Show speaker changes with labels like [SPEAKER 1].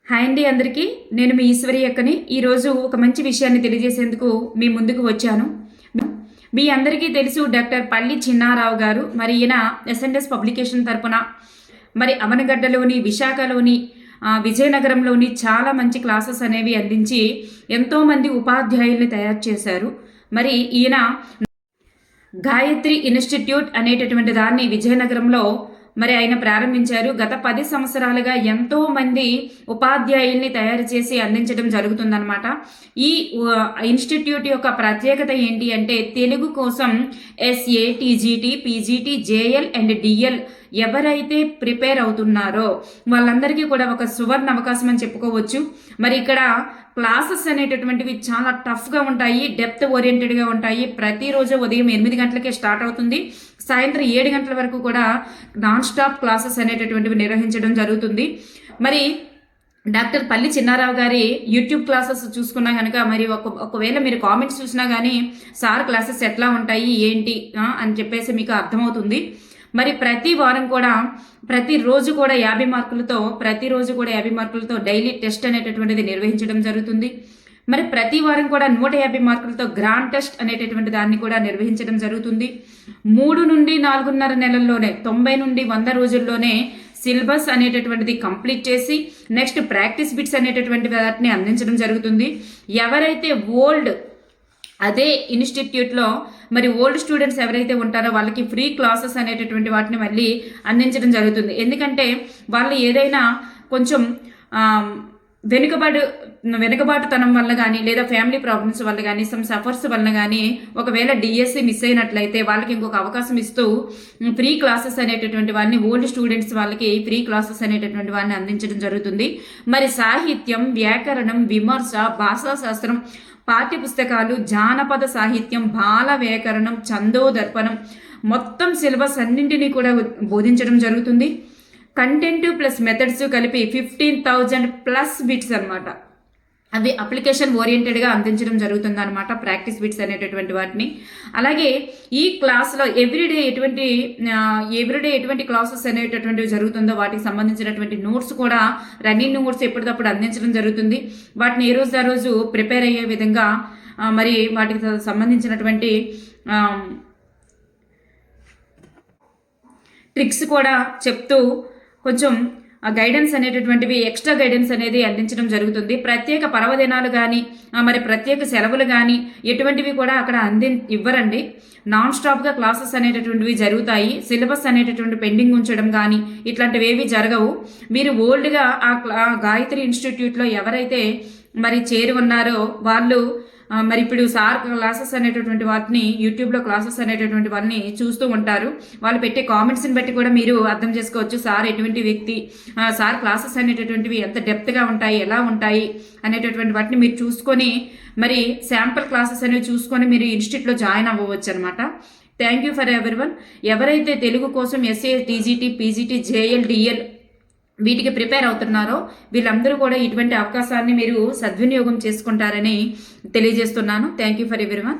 [SPEAKER 1] Hi అండి అందరికీ. నేను మీ ఈశ్వరి అక్కని. ఈరోజు ఒక మంచి విషయాన్ని తెలియజేసేందుకు మీ ముందుకు వచ్చాను. మీ అందరికీ తెలుసు డాక్టర్ పల్లి చిన్నారావు గారు. మరి ఈయన ఎస్ఎన్ఎస్ పబ్లికేషన్ తరపున మరి అవనగడ్డలోని, విశాఖలోని, విజయనగరంలోని చాలా మంచి క్లాసెస్ అనేవి అందించి ఎంతోమంది ఉపాధ్యాయుల్ని తయారు చేశారు. మరి ఈయన గాయత్రి ఇన్స్టిట్యూట్ అనేటటువంటి దాన్ని విజయనగరంలో మరి ఆయన ప్రారంభించారు. గత 10 సంవత్సరాలుగా ఎంతో మంది ఉపాధ్యాయుల్ని తయారు చేసి అందించడం జరుగుతుందన్నమాట. ఈ ఇన్స్టిట్యూట్ యొక్క ప్రత్యేకత ఏంటి అంటే తెలుగు కోసం SA, TGT, PGT, JL and DL ఎవరైతే ప్రిపేర్ అవుతున్నారో వాళ్ళందరికీ కూడా ఒక సువర్ణ అవకాశం అని చెప్పుకోవచ్చు. మరి ఇక్కడ క్లాసెస్ అనేటటువంటివి చాలా టఫ్గా ఉంటాయి, డెప్త్ ఓరియంటెడ్గా ఉంటాయి. ప్రతిరోజు ఉదయం 8 గంటలకే స్టార్ట్ అవుతుంది, సాయంత్రం 7 గంటల వరకు కూడా నాన్ స్టాప్ క్లాసెస్ అనేటటువంటివి నిర్వహించడం జరుగుతుంది. మరి డాక్టర్ పల్లి చిన్నారావు గారి యూట్యూబ్ క్లాసెస్ చూసుకున్నా కనుక మరి ఒకవేళ మీరు కామెంట్స్ చూసినా కానీ సార్ క్లాసెస్ ఎట్లా ఉంటాయి ఏంటి అని చెప్పేసి మీకు అర్థమవుతుంది. మరి ప్రతి వారం కూడా ప్రతిరోజు కూడా 50 మార్కులతో డైలీ టెస్ట్ అనేటటువంటిది నిర్వహించడం జరుగుతుంది. మరి ప్రతి వారం కూడా 150 మార్కులతో గ్రాండ్ టెస్ట్ అనేటటువంటి దాన్ని కూడా నిర్వహించడం జరుగుతుంది. 3 నుండి 4.5 నెలల్లోనే 90 నుండి 100 రోజుల్లోనే సిలబస్ అనేటటువంటిది కంప్లీట్ చేసి నెక్స్ట్ ప్రాక్టీస్ బిట్స్ అనేటటువంటి వాటిని అందించడం జరుగుతుంది. ఎవరైతే అదే ఇన్స్టిట్యూట్లో మరి ఓల్డ్ స్టూడెంట్స్ ఎవరైతే ఉంటారో వాళ్ళకి ఫ్రీ క్లాసెస్ అనేటటువంటి వాటిని మళ్ళీ అందించడం జరుగుతుంది. ఎందుకంటే వాళ్ళు ఏదైనా కొంచెం వెనుకబాటుతనం వల్ల కానీ లేదా ఫ్యామిలీ ప్రాబ్లమ్స్ వల్ల కానీ సఫర్స్ వల్ల కానీ ఒకవేళ డిఎస్సి మిస్ అయినట్లయితే వాళ్ళకి ఇంకొక అవకాశం ఇస్తూ ఫ్రీ క్లాసెస్ అనేటటువంటి వాడిని ఓల్డ్ స్టూడెంట్స్ వాళ్ళకి ఫ్రీ క్లాసెస్ అనేటటువంటి వాడిని అందించడం జరుగుతుంది. మరి సాహిత్యం, వ్యాకరణం, విమర్శ, భాషాశాస్త్రం, పాఠ్య పుస్తకాలు, జానపద సాహిత్యం, బాల వ్యాకరణం, ఛందోదర్పణం మొత్తం సిలబస్ అన్నింటినీ కూడా బోధించడం జరుగుతుంది. కంటెంట్ ప్లస్ మెథడ్స్ కలిపి 15,000+ బిట్స్ అనమాట. అవి అప్లికేషన్ ఓరియంటెడ్గా అందించడం జరుగుతుంది అనమాట, ప్రాక్టీస్ బిట్స్ అనేటటువంటి వాటిని. అలాగే ఈ క్లాస్లో ఎవ్రీడే ఎటువంటి క్లాసెస్ అనేటటువంటివి జరుగుతుందో వాటికి సంబంధించినటువంటి నోట్స్ కూడా రన్నింగ్ నోట్స్ ఎప్పటికప్పుడు అందించడం జరుగుతుంది. వాటిని ఏ రోజు ఆ రోజు ప్రిపేర్ అయ్యే విధంగా మరి వాటికి సంబంధించినటువంటి ట్రిక్స్ కూడా చెప్తూ కొంచెం ఆ గైడెన్స్ అనేటటువంటివి ఎక్స్ట్రా గైడెన్స్ అనేది అందించడం జరుగుతుంది. ప్రత్యేక పర్వదినాలు కానీ మరి ప్రత్యేక సెలవులు కానీ ఎటువంటివి కూడా అక్కడ ఇవ్వరండి. నాన్ స్టాప్గా క్లాసెస్ అనేటటువంటివి జరుగుతాయి. సిలబస్ అనేటటువంటి పెండింగ్ ఉంచడం కానీ ఇట్లాంటివి ఏవి జరగవు. మీరు ఓల్డ్గా ఆ గాయత్రి ఇన్స్టిట్యూట్లో ఎవరైతే మరి చేరి ఉన్నారో వాళ్ళు మరి ఇప్పుడు సార్ క్లాసెస్ అనేటటువంటి వాటిని యూట్యూబ్లో క్లాసెస్ అనేటటువంటి వాళ్ళని చూస్తూ ఉంటారు. వాళ్ళు పెట్టే కామెంట్స్ని బట్టి కూడా మీరు అర్థం చేసుకోవచ్చు సార్ ఎటువంటి వ్యక్తి, సార్ క్లాసెస్ అనేటటువంటివి ఎంత డెప్త్గా ఉంటాయి, ఎలా ఉంటాయి అనేటటువంటి వాటిని మీరు చూసుకొని మరి శాంపుల్ క్లాసెస్ అనేవి చూసుకొని మీరు ఇన్స్టిట్యూట్లో జాయిన్ అవ్వవచ్చు అనమాట. Thank you for everyone. ఎవరైతే తెలుగు కోసం SA, TGT, PGT, JL, DL వీటికి ప్రిపేర్ అవుతున్నారో వీళ్ళందరూ కూడా ఇటువంటి అవకాశాన్ని మీరు సద్వినియోగం చేసుకుంటారని తెలియజేస్తున్నాను. Thank you for everyone.